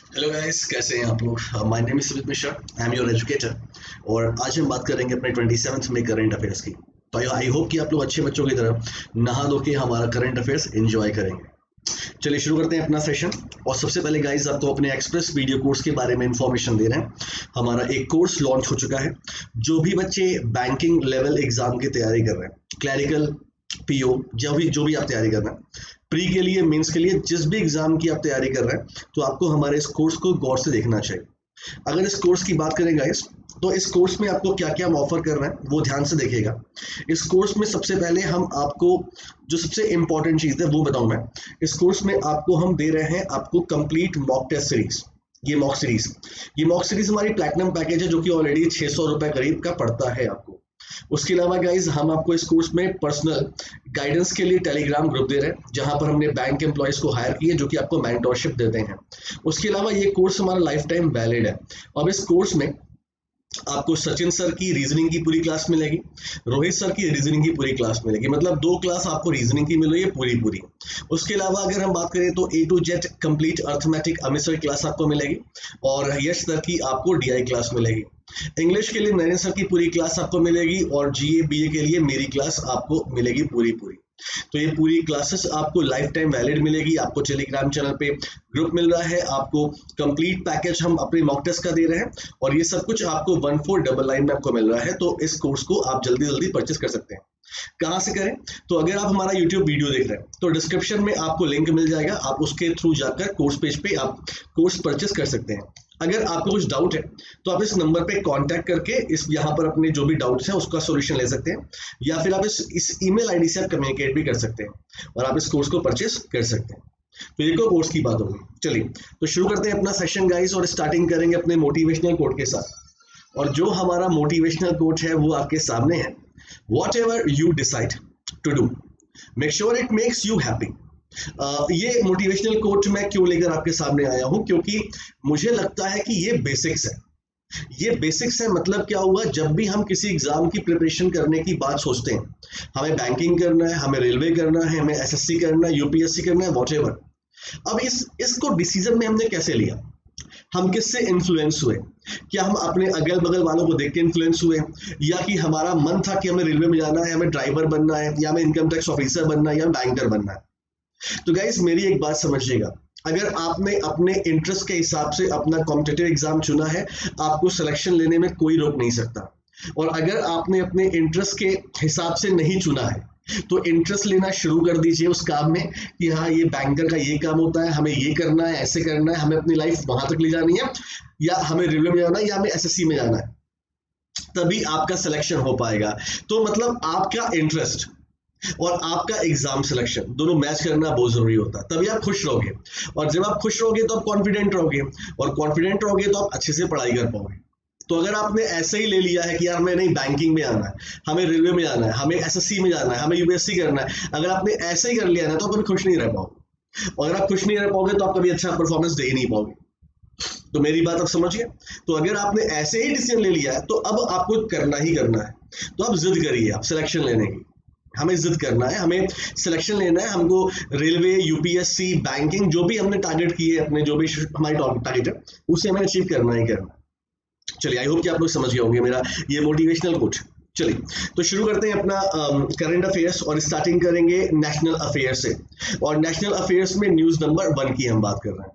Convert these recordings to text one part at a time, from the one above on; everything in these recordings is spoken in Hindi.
हेलो गाइस, कैसे हैं आप लोग। My name is Sumit Mishra. I am your educator. और आज हम बात करेंगे अपने 27th में करंट अफेयर्स की। तो आई होप कि आप लोग अच्छे बच्चों की तरह नहा धो के हमारा करंट अफेयर्स एंजॉय करेंगे। चलिए शुरू करते हैं अपना सेशन। और सबसे पहले गाइस आपको अपने एक्सप्रेस वीडियो कोर्स के बारे में इंफॉर्मेशन दे रहे हैं। हमारा एक कोर्स लॉन्च हो चुका है। जो भी बच्चे बैंकिंग लेवल एग्जाम की तैयारी कर रहे हैं, क्लैरिकल, पीओ, जो भी आप तैयारी कर रहे हैं, प्री के लिए, मेंस के लिए, जिस भी एग्जाम की आप तैयारी कर रहे हैं, तो आपको हमारे इस कोर्स को गौर से देखना चाहिए। अगर इस कोर्स की बात करें गाइस, तो इस कोर्स में आपको क्या क्या हम ऑफर कर रहे हैं वो ध्यान से देखिएगा। इस कोर्स में सबसे पहले हम आपको जो सबसे इंपॉर्टेंट चीज़ है वो बताऊं मैं। इस कोर्स में आपको हम दे रहे हैं आपको कंप्लीट मॉक टेस्ट सीरीज। ये मॉक सीरीज हमारी प्लैटिनम पैकेज है, जो कि ऑलरेडी 600 रुपये करीब का पड़ता है आपको। उसके अलावा गाइज हम आपको इस कोर्स में पर्सनल गाइडेंस के लिए टेलीग्राम ग्रुप दे रहे हैं, जहां पर हमने बैंक एम्प्लॉयज को हायर किए जो कि आपको मेंटोरशिप देते हैं। उसके अलावा ये कोर्स हमारा लाइफ टाइम वैलिड है। अब इस कोर्स में आपको सचिन सर की रीजनिंग की पूरी क्लास मिलेगी, रोहित सर की रीजनिंग की पूरी क्लास मिलेगी, मतलब 2 क्लास आपको रीजनिंग की मिल रही है पूरी पूरी। उसके अलावा अगर हम बात करें तो A to Z complete arithmetic Amit sir class आपको मिलेगी, और यश सर की आपको डीआई क्लास मिलेगी। इंग्लिश के लिए नरेंद्र सर की पूरी क्लास आपको मिलेगी, और जीए बीए के लिए मेरी क्लास आपको मिलेगी पूरी पूरी। तो ये पूरी क्लासेस आपको लाइफ टाइम वैलिड मिलेगी। आपको टेलीग्राम चैनल पे ग्रुप मिल रहा है, आपको कंप्लीट पैकेज हम अपने मॉक टेस्ट का दे रहे हैं, और ये सब कुछ आपको 1499 में आपको मिल रहा है। तो इस कोर्स को आप जल्दी जल्दी परचेस कर सकते हैं। कहाँ से करें? तो अगर आप हमारा यूट्यूब वीडियो देख रहे हैं तो डिस्क्रिप्शन में आपको लिंक मिल जाएगा, आप उसके थ्रू जाकर कोर्स पेज पे आप कोर्स परचेस कर सकते हैं। अगर आपको कुछ डाउट है तो आप इस नंबर पे कांटेक्ट करके इस यहाँ पर अपने जो भी डाउट्स हैं उसका सॉल्यूशन ले सकते हैं, या फिर आप इस ईमेल आईडी से आप कम्युनिकेट भी कर सकते हैं और आप इस कोर्स को परचेस कर सकते हैं। तो ये कोर्स की बात होगी। चलिए तो शुरू करते हैं अपना सेशन गाइस, और स्टार्टिंग करेंगे अपने मोटिवेशनल कोट के साथ। और जो हमारा मोटिवेशनल कोट है वो आपके सामने है। Whatever you decide to do, make sure it makes you happy. ये मोटिवेशनल कोट मैं क्यों लेकर आपके सामने आया हूं, क्योंकि मुझे लगता है कि ये बेसिक्स है। मतलब क्या हुआ, जब भी हम किसी एग्जाम की प्रिपरेशन करने की बात सोचते हैं, हमें बैंकिंग करना है, हमें रेलवे करना है, हमें एसएससी करना है, यूपीएससी करना है, वॉट। अब इसको डिसीजन में हमने कैसे लिया, हम किससे इन्फ्लुएंस हुए? क्या हम अपने अगल बगल वालों को देख के इन्फ्लुएंस हुए, या कि हमारा मन था कि हमें रेलवे में जाना है, हमें ड्राइवर बनना है, या हमें इनकम टैक्स ऑफिसर बनना है, या बैंकर बनना है? तो गाइस मेरी एक बात समझिएगा, अगर आपने अपने इंटरेस्ट के हिसाब से अपना कॉम्पिटिटिव एग्जाम चुना है, आपको सिलेक्शन लेने में कोई रोक नहीं सकता। और अगर आपने अपने इंटरेस्ट के हिसाब से नहीं चुना है, तो इंटरेस्ट लेना शुरू कर दीजिए उस काम में कि हाँ ये बैंकर का ये काम होता है, हमें ये करना है, ऐसे करना है, हमें अपनी लाइफ वहां तक ले जानी है, या हमें रेलवे में जाना है, या हमें एसएससी में जाना है। तभी आपका सिलेक्शन हो पाएगा। तो मतलब आपका इंटरेस्ट और आपका एग्जाम सिलेक्शन दोनों मैच करना बहुत जरूरी होता है, तभी आप खुश रहोगे। और जब आप खुश रहोगे तो आप कॉन्फिडेंट रहोगे, और कॉन्फिडेंट रहोगे तो आप अच्छे से पढ़ाई कर पाओगे। तो अगर आपने ऐसे ही ले लिया है कि यार हमें नहीं बैंकिंग में आना है, हमें रेलवे में जाना है, हमें एसएससी में जाना है, हमें यूपीएससी करना है, अगर आपने ऐसे ही कर लिया ना तो आप कभी खुश नहीं रह पाओगे। और अगर आप खुश नहीं रह पाओगे तो आप कभी अच्छा परफॉर्मेंस दे ही नहीं पाओगे। तो मेरी बात आप समझिए। तो अगर आपने ऐसे ही डिसीजन ले लिया है तो अब आपको करना ही करना है। तो आप जिद करिए, आप सिलेक्शन लेने की, हमें जिद करना है, हमें सिलेक्शन लेना है। हमको रेलवे, यूपीएससी, बैंकिंग, जो भी हमने टारगेट किए अपने, जो भी हमारी टारगेट है, उसे हमें अचीव करना ही करना। चलिए आई होप कि आप लोग समझ गए होंगे मेरा ये मोटिवेशनल कोट। चलिए तो शुरू करते हैं अपना करंट अफेयर्स, और स्टार्टिंग करेंगे नेशनल अफेयर्स से। और नेशनल अफेयर्स में न्यूज नंबर 1 की हम बात कर रहे हैं।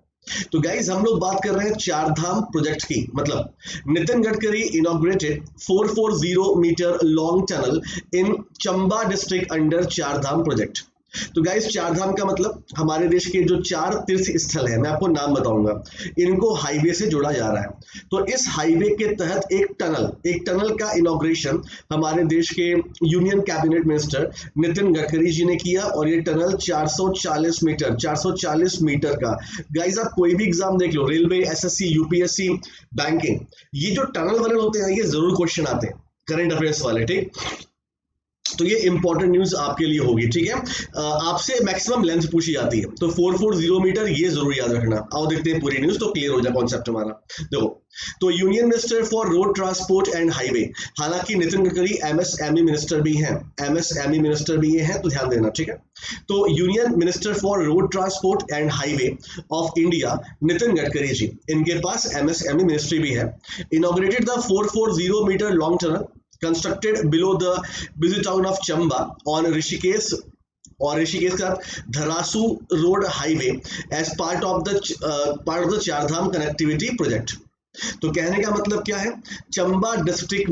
तो गाइज हम लोग बात कर रहे हैं चार धाम प्रोजेक्ट की। मतलब Nitin Gadkari inaugurated 440 metre long tunnel in Chamba district under Char Dham project. तो गाइस चार धाम का मतलब हमारे देश के जो 4 तीर्थ स्थल है, मैं आपको नाम बताऊंगा, इनको हाईवे से जोड़ा जा रहा है। तो इस हाईवे के तहत एक टनल का इनॉग्रेशन हमारे देश के union cabinet minister Nitin Gadkari ji ने किया, और ये टनल 440 मीटर का। गाइस आप कोई भी एग्जाम देख लो, रेलवे, एसएससी, यूपीएससी, बैंकिंग, ये जो टनल वाले होते हैं ये जरूर क्वेश्चन आते हैं करंट अफेयर्स वाले, ठीक। तो ये इंपॉर्टेंट न्यूज आपके लिए होगी, ठीक है। आपसे मैक्सिमम लेंथ पूछी जाती है, तो 440 मीटर ये जरूर याद रखना। आओ देखते हैं पूरी न्यूज, तो क्लियर हो जाए कॉन्सेप्ट हमारा। देखो, तो union minister for road transport and highway, हालांकि नितिन गडकरी एमएसएमई मिनिस्टर भी हैं, एमएसएमई मिनिस्टर भी ये हैं, तो ध्यान देना, ठीक है। तो union minister for road transport and highway of India Nitin Gadkari ji, इनके पास एमएसएमई मिनिस्ट्री भी है। Inaugurated the 440 metre long tunnel constructed below the busy town of Chamba on Rishikesh और ऋषिकेश का Dharasu road highway as part of the Chardham connectivity project. तो कहने का मतलब क्या है, चंबा डिस्ट्रिक्ट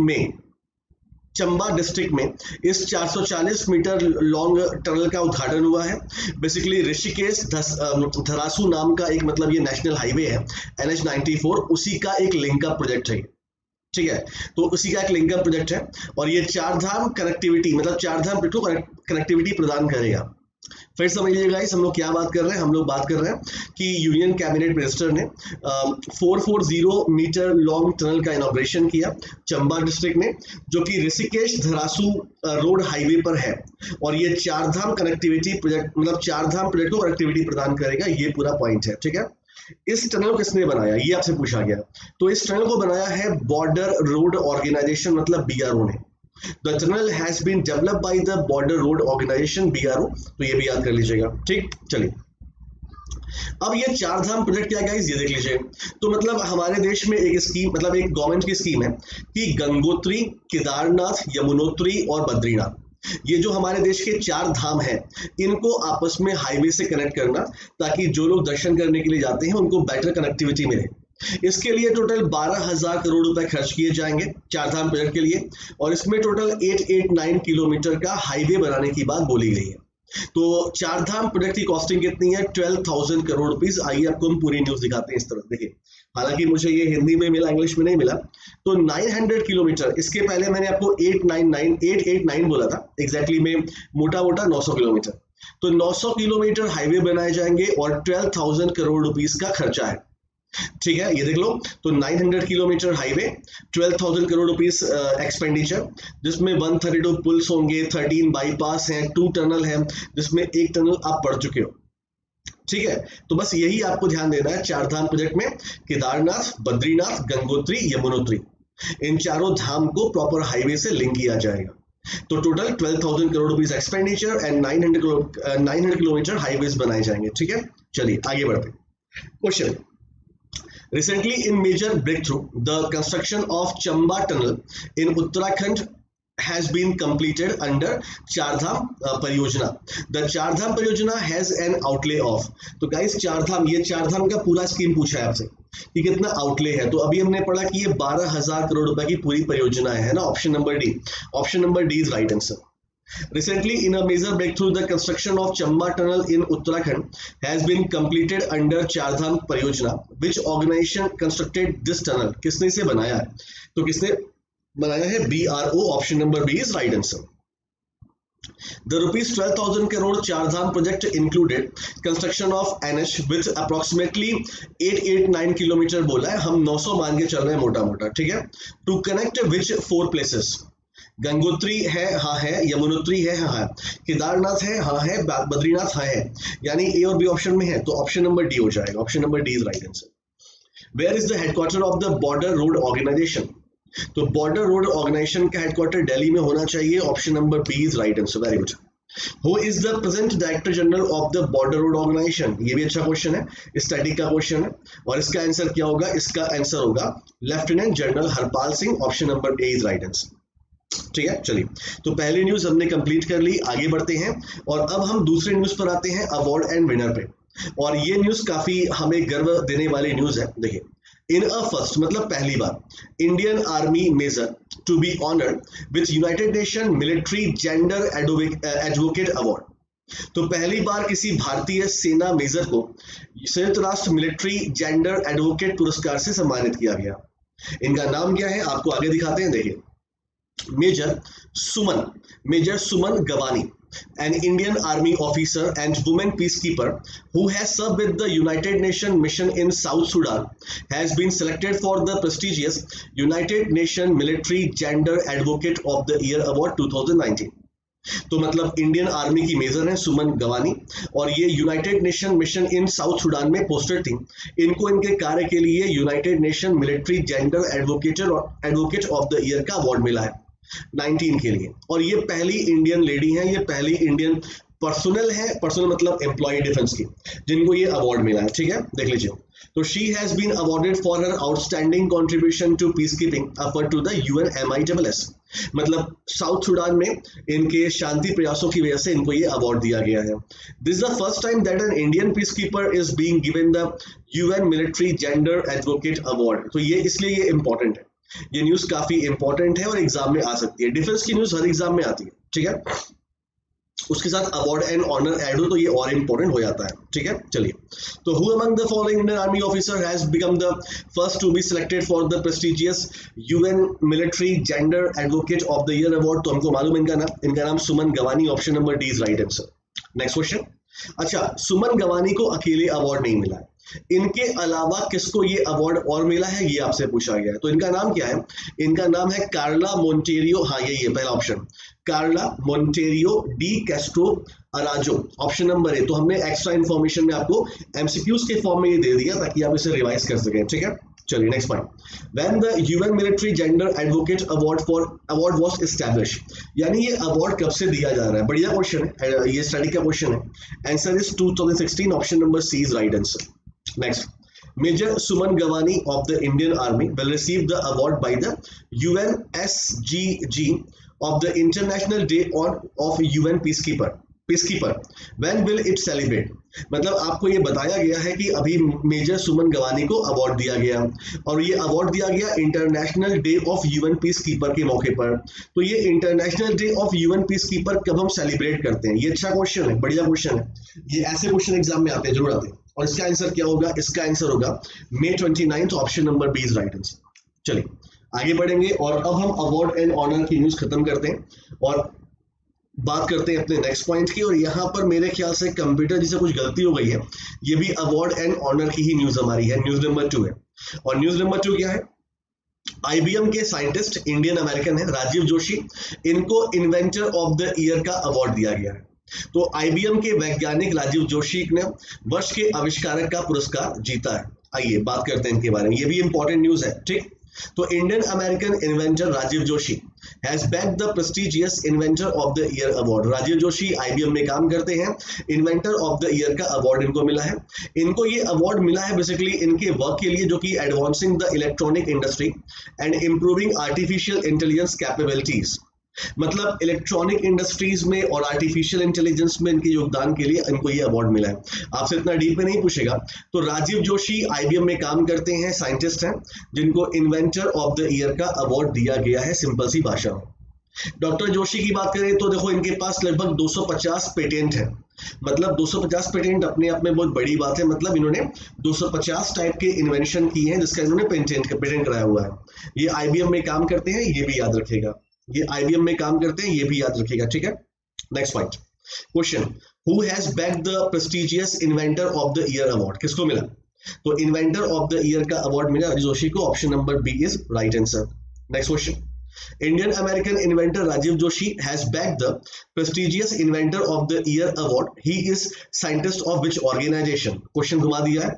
में इस 440 मीटर लॉन्ग टनल का उद्घाटन हुआ है। बेसिकली ऋषिकेश धरासू नाम का एक, मतलब ये नेशनल हाईवे है NH 94, उसी का एक लिंक अप प्रोजेक्ट है, ठीक है। तो उसी का एक लिंकअप प्रोजेक्ट है और ये चारधाम कनेक्टिविटी, मतलब चारधाम को कनेक्टिविटी प्रदान करेगा। फिर समझ लीजिएगा गाइस, हम लोग क्या बात कर रहे हैं, हम लोग बात कर रहे हैं कि यूनियन कैबिनेट मिनिस्टर ने 440 मीटर लॉन्ग टनल का इनॉग्रेशन किया चंबा डिस्ट्रिक्ट में, जो कि ऋषिकेश धरासू रोड हाईवे पर है। और ये चारधाम कनेक्टिविटी प्रोजेक्ट, मतलब चारधाम प्रोजेक्ट को कनेक्टिविटी प्रदान करेगा, ये पूरा पॉइंट है, ठीक है। इस टनल को किसने बनाया, ये आपसे पूछा गया। तो इस टनल को बनाया है बॉर्डर रोड ऑर्गेनाइजेशन, मतलब BRO ने। The tunnel has been developed by the border road organisation BRO, तो ये भी याद कर लीजिएगा, ठीक। चलिए, अब ये चारधाम प्रोजेक्ट क्या गाइस, ये देख लीजिए। तो मतलब हमारे देश में एक स्कीम, मतलब एक गवर्नमेंट की स्कीम है कि गंगोत्री, केदारनाथ, यमुनोत्री और बद्रीनाथ, ये जो हमारे देश के 4 धाम हैं, इनको आपस में हाईवे से कनेक्ट करना, ताकि जो लोग दर्शन करने के लिए जाते हैं उनको बेटर कनेक्टिविटी मिले। इसके लिए टोटल 12,000 करोड़ रुपए खर्च किए जाएंगे चारधाम प्रोजेक्ट के लिए, और इसमें टोटल 889 किलोमीटर का हाईवे बनाने की बात बोली गई है। तो चारधाम प्रोजेक्ट की कॉस्टिंग कितनी है, 12,000 करोड़ रुपीस। आइए आपको हम पूरी न्यूज दिखाते हैं इस तरह, देखिए। हालांकि मुझे ये हिंदी में मिला, इंग्लिश में नहीं मिला। तो 900 किलोमीटर, इसके पहले मैंने आपको 889 बोला था, एग्जैक्टली में मोटा मोटा 900 किलोमीटर। तो 900 किलोमीटर हाईवे बनाए जाएंगे और 12,000 करोड़ रुपीस का खर्चा है, ठीक है। ये देख लो, तो 900 kilometre highway, 12,000 crore rupees expenditure, जिसमें 132 पुल्स होंगे, 13 बाईपास हैं, 2 टनल हैं, जिसमें 1 टनल आप पढ़ चुके हो, ठीक है। तो बस यही आपको ध्यान देना है चारधाम प्रोजेक्ट में, केदारनाथ, बद्रीनाथ, गंगोत्री, यमुनोत्री, इन चारों धाम को प्रॉपर हाईवे से लिंक किया जाएगा। तो total 12,000 crore rupees expenditure and 900 kilometre highways बनाए जाएंगे, ठीक है। चलिए आगे बढ़ते हैं। Question, recently in major breakthrough, the construction of Chamba tunnel in Uttarakhand has been completed under Chardham परियोजना. The Chardham परियोजना has an outlay of, तो गाइस चारधाम, ये चारधाम का पूरा स्कीम पूछा है आपसे कि कितना आउटले है। तो अभी हमने पढ़ा कि ये 12,000 करोड़ रुपए की पूरी परियोजना है ना, option number D, option number D is right answer. Recently, in a major breakthrough, the construction of Chamba Tunnel in Uttarakhand has been completed under Chardham Pariyojana. Which organization constructed this tunnel? किसने इसे बनाया है? तो किसने बनाया है? BRO. Option number B is right answer. The rupees 12,000 crore Chardham project included construction of NH with approximately 889 kilometre बोला है, हम 900 मान के चल रहे हैं मोटा मोटा, ठीक है। To connect which 4 places? Gangotri है, हाँ है, यमुनोत्री है, हाँ है, केदारनाथ है, हाँ है, बद्रीनाथ हाँ है, यानी ए और बी ऑप्शन में है, तो ऑप्शन नंबर डी हो जाएगा, option number D is right answer. Where is the headquarter of the border road organisation? तो बॉर्डर रोड ऑर्गेनाइजेशन का हेडक्वार्टर दिल्ली में होना चाहिए, option number B is right answer, very good. Who is the present director general of the border road organisation? ये भी अच्छा क्वेश्चन है, स्टैटिक का क्वेश्चन है, और इसका आंसर क्या होगा? इसका आंसर होगा lieutenant general Harpal Singh, option number A is right answer, ठीक है। चलिए, तो पहली न्यूज हमने कंप्लीट कर ली, आगे बढ़ते हैं और अब हम दूसरे न्यूज पर आते हैं, अवार्ड एंड विनर पे। और ये न्यूज काफी हमें गर्व देने वाली न्यूज है। देखिए, इन अ फर्स्ट, मतलब पहली बार, Indian army major to be honoured with United Nation military gender advocate award. तो पहली बार किसी भारतीय सेना मेजर को संयुक्त राष्ट्र मिलिट्री जेंडर एडवोकेट पुरस्कार से सम्मानित किया गया। इनका नाम क्या है, आपको आगे दिखाते हैं। देखिए, Major Suman Gavani, an Indian Army officer and woman peacekeeper who has served with the United Nations mission in South Sudan, has been selected for the prestigious United Nations Military Gender Advocate of the Year Award 2019. तो मतलब इंडियन आर्मी की मेजर है सुमन गवानी, और ये United nation mission in south Sudan में पोस्टेड थी। इनको इनके कार्य के लिए United Nation military gender advocate of the year का अवार्ड मिला है 19 के लिए, और ये पहली इंडियन लेडी है, ये पहली इंडियन पर्सनल है, पर्सनल मतलब एम्प्लॉय डिफेंस की, जिनको ये अवार्ड मिला है। ठीक है, देख लीजिए। तो she has been awarded for her outstanding contribution to peace keeping upper to the UNMISS, मतलब साउथ सूडान में इनके शांति प्रयासों की वजह से इनको ये अवार्ड दिया गया है। This is the first time that an Indian peace keeper is being given the UN military gender advocate award. तो ये इसलिए ये इंपॉर्टेंट है, ये न्यूज काफी इंपॉर्टेंट है और एग्जाम में आ सकती है। डिफेंस की न्यूज हर एग्जाम में आती है। ठीक है, उसके साथ अवार्ड एंड ऑनर ऐड हो तो ये और इंपॉर्टेंट हो जाता है। ठीक है, चलिए। तो who among the following Indian army officer has become the first to be selected for the prestigious UN military gender advocate of the year award? तो हमको मालूम इनका नाम Suman Gawani, option number D is right answer. Next question. अच्छा, सुमन गवानी को अकेले अवार्ड नहीं मिला है, इनके अलावा किसको ये अवार्ड और मिला है, ये आपसे पूछा गया है। तो इनका नाम क्या है? इनका नाम है कार्ला मोंटेरियो, हाँ यही है पहला option, Carla Monteiro de Castro Araujo, option number A. तो हमने एक्स्ट्रा इन्फॉर्मेशन में आपको MCQs के फॉर्म में ये दे दिया ताकि आप इसे रिवाइज कर सकें। ठीक है, चलिए next point. When the UN military gender advocate award was established, यानी ये अवार्ड कब से दिया जा रहा है? बढ़िया क्वेश्चन है, ये स्टडी का क्वेश्चन है। Answer is 2016, option number C is right answer. Next, Major Suman Gawani of the Indian Army will receive the award by the UNSGG of the International Day of UN Peacekeeper. When will it celebrate? मतलब आपको ये बताया गया है कि अभी मेजर सुमन गवानी को अवार्ड दिया गया, और ये अवार्ड दिया गया international day of UN peacekeeper के मौके पर। तो ये international day of UN peacekeeper कब हम सेलिब्रेट करते हैं? ये अच्छा क्वेश्चन है, बढ़िया क्वेश्चन है। ये ऐसे क्वेश्चन एग्जाम में आते हैं, जरूर आते हैं। और इसका आंसर क्या होगा? इसका आंसर होगा May 29, option number B is right answer. चलिए आगे बढ़ेंगे, और अब हम अवार्ड एंड ऑनर की न्यूज खत्म करते हैं और बात करते हैं अपने नेक्स्ट पॉइंट की। और यहाँ पर मेरे ख्याल से कंप्यूटर जिसे कुछ गलती हो गई है, ये भी अवार्ड एंड ऑनर की ही न्यूज हमारी है, न्यूज नंबर 2 है। और न्यूज नंबर 2 क्या है? IBM के साइंटिस्ट इंडियन अमेरिकन है राजीव जोशी, इनको इन्वेंटर ऑफ द ईयर का अवार्ड दिया गया है। तो IBM के वैज्ञानिक राजीव जोशी ने वर्ष के आविष्कारक का पुरस्कार जीता है। आइए बात करते हैं इनके बारे में, ये भी इंपॉर्टेंट न्यूज है। ठीक, तो Indian American inventor Rajiv Joshi has bagged the prestigious inventor of the year award. Rajiv Joshi IBM में काम करते हैं, इन्वेंटर ऑफ द ईयर का अवार्ड इनको मिला है। इनको ये अवार्ड मिला है बेसिकली इनके वर्क के लिए, जो कि advancing the electronic industry and improving artificial intelligence capabilities, मतलब इलेक्ट्रॉनिक इंडस्ट्रीज में और आर्टिफिशियल इंटेलिजेंस में इनके योगदान के लिए इनको ये अवार्ड मिला है। आपसे इतना डीप में नहीं पूछेगा। तो राजीव जोशी IBM में काम करते हैं, साइंटिस्ट हैं, जिनको इन्वेंटर ऑफ द ईयर का अवार्ड दिया गया है, सिंपल सी भाषा में। डॉक्टर जोशी की बात करें तो देखो इनके पास लगभग 250 पेटेंट है, मतलब 250 पेटेंट अपने आप में बहुत बड़ी बात है। मतलब इन्होंने 250 टाइप के इन्वेंशन किए हैं जिसका इन्होंने पेटेंट कराया हुआ है। ये IBM में काम करते हैं, ये भी याद रखिएगा, ये IBM में काम करते हैं, ये भी याद रखिएगा। ठीक है, next point. Question, who has bagged the prestigious inventor of the year award? किसको मिला? तो इन्वेंटर ऑफ द ईयर का अवार्ड मिला राजीव जोशी को, option number B is right answer. Next question, Indian American inventor Rajiv Joshi has bagged the prestigious inventor of the year award, he is scientist of which organisation? Question घुमा दिया है।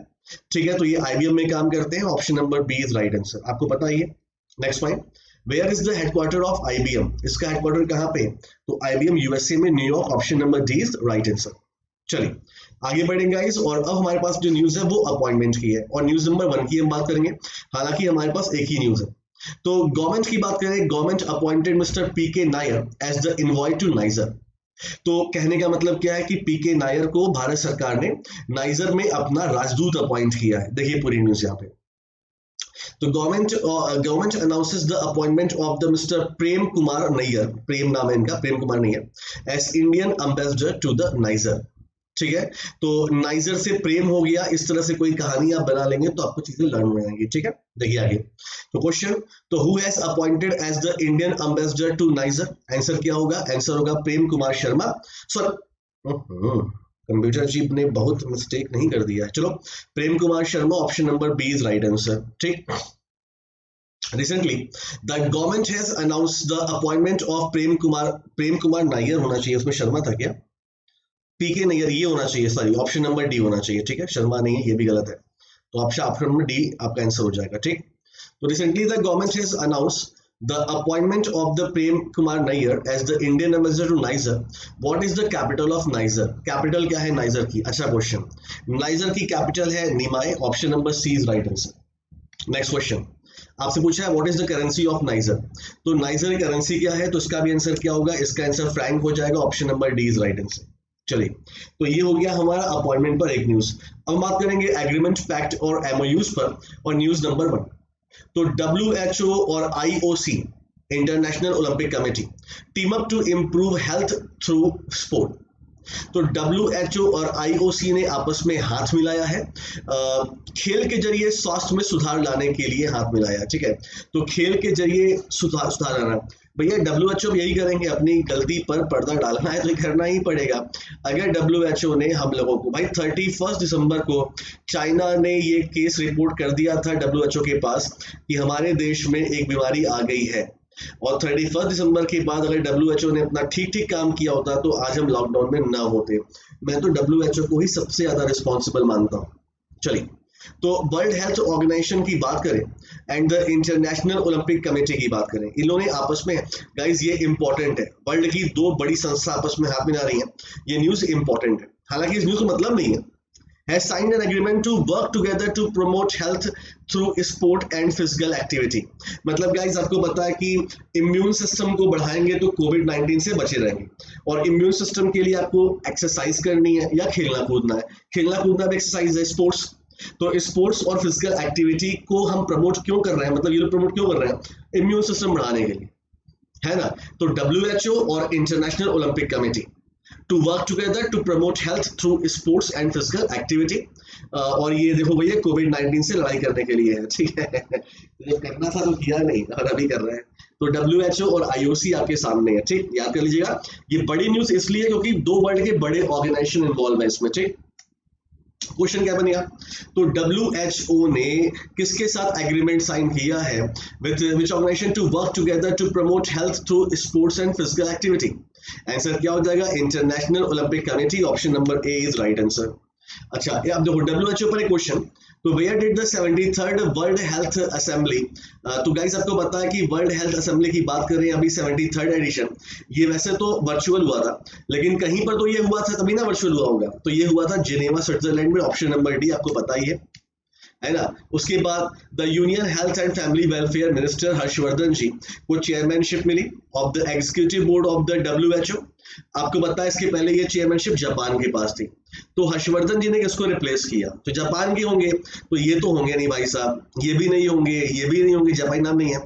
ठीक है, तो ये IBM में काम करते हैं, option number B is right answer, आपको पता ही है। Next point, where is the headquarter of IBM? इसका हेडक्वार्टर कहाँ पे? तो IBM USA में, New York, option number D is right answer. चलिए आगे बढ़ेंगे गाइस, और अब हमारे पास जो न्यूज है वो अपॉइंटमेंट की है, और न्यूज नंबर 1 की हम बात करेंगे, हालांकि हमारे पास एक ही न्यूज है। तो गवर्नमेंट की बात करें, government appointed mister PK Nair as the envoy to Niger. तो कहने का मतलब क्या है कि PK नायर को भारत सरकार ने नाइजर में अपना राजदूत अपॉइंट किया है। देखिए पूरी न्यूज यहाँ पे। तो government announces the appointment of the mister Prem Kumar Nair, Prem नाम है इनका, Prem Kumar Nair, as Indian ambassador to the Niger. ठीक है, तो नाइजर से प्रेम हो गया, इस तरह से कोई कहानी आप बना लेंगे तो आपको चीजें लर्न हो जाएंगी। ठीक है, देखिए आगे। तो क्वेश्चन, तो who has appointed as the Indian ambassador to Niger? Answer क्या होगा? आंसर होगा प्रेम कुमार शर्मा। कंप्यूटर चीप ने बहुत मिस्टेक नहीं कर दिया है। चलो, Prem Kumar Sharma, option number B is right answer. ठीक, Recently, the government has announced the appointment of Prem Kumar Nair होना चाहिए, उसमें शर्मा था क्या? पीके नायर ये होना चाहिए, सॉरी ऑप्शन नंबर डी होना चाहिए, ठीक है, शर्मा नहीं है, ये भी गलत है। तो ऑप्शन नंबर डी आपका आंसर हो जाएगा, ठीक। तो recently the government has announced the appointment of the Prem Kumar Nair as the Indian ambassador to Niger. What is the capital of Niger? Capital क्या है नाइजर की? अच्छा क्वेश्चन। नाइजर की कैपिटल है Niamey, option number C is right answer. Next question आपसे पूछा है what is the currency of Niger. तो नाइजर की करेंसी क्या है? तो इसका भी आंसर क्या होगा? इसका आंसर फ्रैंक हो जाएगा, option number D is right answer. चलिए, तो ये हो गया हमारा अपॉइंटमेंट पर एक न्यूज। अब बात करेंगे एग्रीमेंट, पैक्ट और एमओयूज पर, और न्यूज नंबर 1। तो WHO और IOC International Olympic Committee team up to improve health through sport. तो WHO और IOC ने आपस में हाथ मिलाया है, खेल के जरिए स्वास्थ्य में सुधार लाने के लिए हाथ मिलाया, ठीक है। तो खेल के जरिए सुधार लाना, भैया WHO यही करेंगे, अपनी गलती पर पर्दा डालना है तो करना ही पड़ेगा। अगर WHO ने हम लोगों को, भाई 31 दिसंबर को चाइना ने ये केस रिपोर्ट कर दिया था WHO के पास कि हमारे देश में एक बीमारी आ गई है, और 31 दिसंबर के बाद अगर WHO ने अपना ठीक काम किया होता तो आज हम लॉकडाउन में ना होते। मैं तो WHO को ही सबसे ज्यादा रिस्पॉन्सिबल मानता हूँ। चलिए, तो वर्ल्ड हेल्थ ऑर्गेनाइजेशन की बात करें and the international Olympic committee की बात करें, इन्होंने आपस में, गाइज ये इंपॉर्टेंट है, वर्ल्ड की दो बड़ी संस्था आपस में हाथ मिला रही हैं, ये न्यूज इंपॉर्टेंट है। हालांकि इस न्यूज का मतलब नहीं है, has signed an agreement to work together to promote health through sport and physical activity। मतलब गाइज आपको पता है कि इम्यून सिस्टम को बढ़ाएंगे तो कोविड-19 से बचे रहेंगे, और इम्यून सिस्टम के लिए आपको एक्सरसाइज करनी है या खेलना कूदना है। खेलना कूदना भी एक्सरसाइज है, स्पोर्ट्स। तो स्पोर्ट्स और फिजिकल एक्टिविटी को हम प्रमोट क्यों कर रहे हैं, मतलब ये लोग प्रमोट क्यों कर रहे हैं? इम्यून सिस्टम बढ़ाने के लिए, है ना। तो WHO और International Olympic Committee to work together to promote health through sports and physical activity, और ये देखो भैया कोविड-19 से लड़ाई करने के लिए है, ठीक है। जब करना था तो किया नहीं, और अभी कर रहे हैं। तो WHO और IOC आपके सामने है, ठीक, याद कर लीजिएगा। ये बड़ी न्यूज इसलिए क्योंकि दो वर्ल्ड के बड़े ऑर्गेनाइजेशन इन्वॉल्व है इसमें, ठीक। क्वेश्चन क्या बनेगा? तो WHO ने किसके साथ एग्रीमेंट साइन किया है? With which organisation to work together to promote health through sports and physical activity. Answer क्या हो जाएगा? International Olympic Committee, option number A is right answer. अच्छा, ये अब देखो WHO पर एक क्वेश्चन। तो where did the 73rd World Health Assembly, तो गाइस आपको पता है कि वर्ल्ड हेल्थ असेंबली की बात कर रहे हैं अभी 73rd एडिशन, ये वैसे तो वर्चुअल हुआ था, लेकिन कहीं पर तो ये हुआ था तभी ना वर्चुअल हुआ होगा, तो ये हुआ था जिनेवा स्विट्जरलैंड में, ऑप्शन नंबर डी आपको पता ही है ना। उसके बाद the union health and family welfare minister Harshvardhan ji को चेयरमैनशिप मिली of the executive board of the WHO। आपको पता है इसके पहले ये चेयरमैनशिप जापान के पास थी, तो हर्षवर्धन जी ने किसको रिप्लेस किया? तो जापान के होंगे, तो ये तो होंगे नहीं भाई साहब, ये भी नहीं होंगे, ये भी नहीं होंगे, जापानी नाम नहीं है।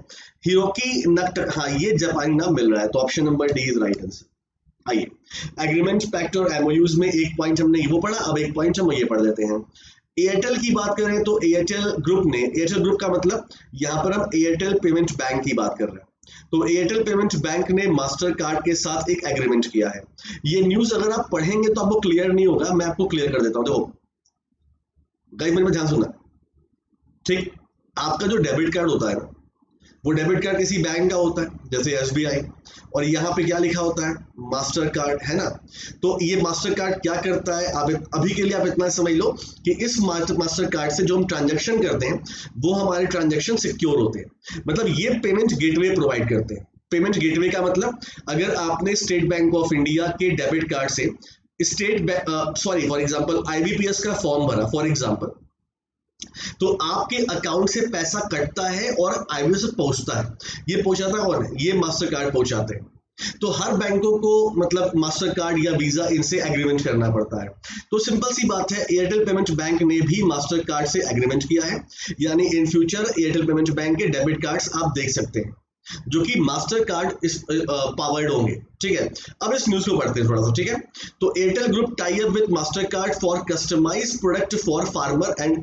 हिरोकी नक्ट, हाँ ये जापानी नाम मिल रहा है, तो option number D is right answer. आइए, एग्रीमेंट, पैक्ट और एमओयूज में एक पॉइंट हमने वो पढ़ा, अब एक पॉइंट हम ये पढ़ लेते हैं। एयरटेल की बात करें तो एयरटेल ग्रुप ने, एयरटेल ग्रुप का मतलब यहाँ पर हम एयरटेल पेमेंट बैंक की बात कर रहे हैं, तो एयरटेल पेमेंट बैंक ने मास्टर कार्ड के साथ एक एग्रीमेंट किया है। ये न्यूज अगर आप पढ़ेंगे तो आपको क्लियर नहीं होगा, मैं आपको क्लियर कर देता हूं। देखो गाइस, मेरे में ध्यान सुनना, ठीक। आपका जो डेबिट कार्ड होता है ना, वो डेबिट कार्ड किसी बैंक का होता है, जैसे SBI, और यहाँ पे क्या लिखा होता है? मास्टर कार्ड, है ना। तो ये मास्टर कार्ड क्या करता है, आप अभी के लिए आप इतना समझ लो कि इस मास्टर कार्ड से जो हम ट्रांजैक्शन करते हैं वो हमारे ट्रांजैक्शन सिक्योर होते हैं, मतलब ये पेमेंट गेटवे प्रोवाइड करते हैं। पेमेंट गेटवे का मतलब, अगर आपने स्टेट बैंक ऑफ इंडिया के डेबिट कार्ड से फॉर एग्जाम्पल IBPS का फॉर्म भरा फॉर एग्जाम्पल, तो आपके अकाउंट से पैसा कटता है और IBPS से पहुंचता है। ये पहुंचाता कौन है? ये मास्टर कार्ड पहुंचाते हैं। तो हर बैंकों को मतलब मास्टर कार्ड या वीजा इनसे एग्रीमेंट करना पड़ता है। तो सिंपल सी बात है, एयरटेल पेमेंट बैंक ने भी मास्टर कार्ड से एग्रीमेंट किया है, यानी in future Airtel payment bank के डेबिट कार्ड्स आप देख सकते हैं जो कि मास्टर कार्ड पावर्ड होंगे, ठीक है। अब इस न्यूज को पढ़ते हैं थोड़ा सा, ठीक है। तो Airtel group tie up with Mastercard for customised product for farmer and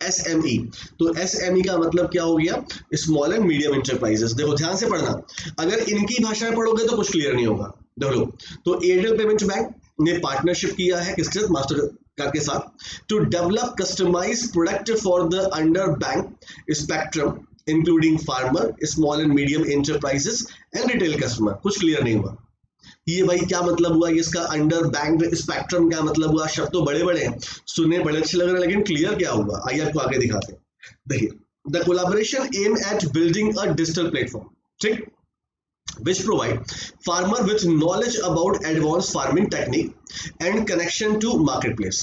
SME। तो SME का मतलब क्या हो गया? Small and medium enterprises. देखो ध्यान से पढ़ना, अगर इनकी भाषा में पढ़ोगे तो कुछ क्लियर नहीं होगा। देखो लो, तो एयरटेल पेमेंट बैंक ने पार्टनरशिप किया है किसके साथ? मास्टर कार्ड के साथ, to develop customised product for the under bank spectrum including farmer, small and medium enterprises and retail customer. कुछ क्लियर नहीं हुआ ये भाई, क्या मतलब हुआ, इसका अंडर बैंक स्पेक्ट्रम क्या मतलब हुआ? शब्द तो बड़े बड़े हैं, सुनने बड़े अच्छे लग रहे हैं, लेकिन क्लियर क्या हुआ आइए आपको आगे दिखाते हैं। देखिए, the collaboration aim at building a digital platform, ठीक, which provide farmer with knowledge about advanced farming technique and connection to marketplace।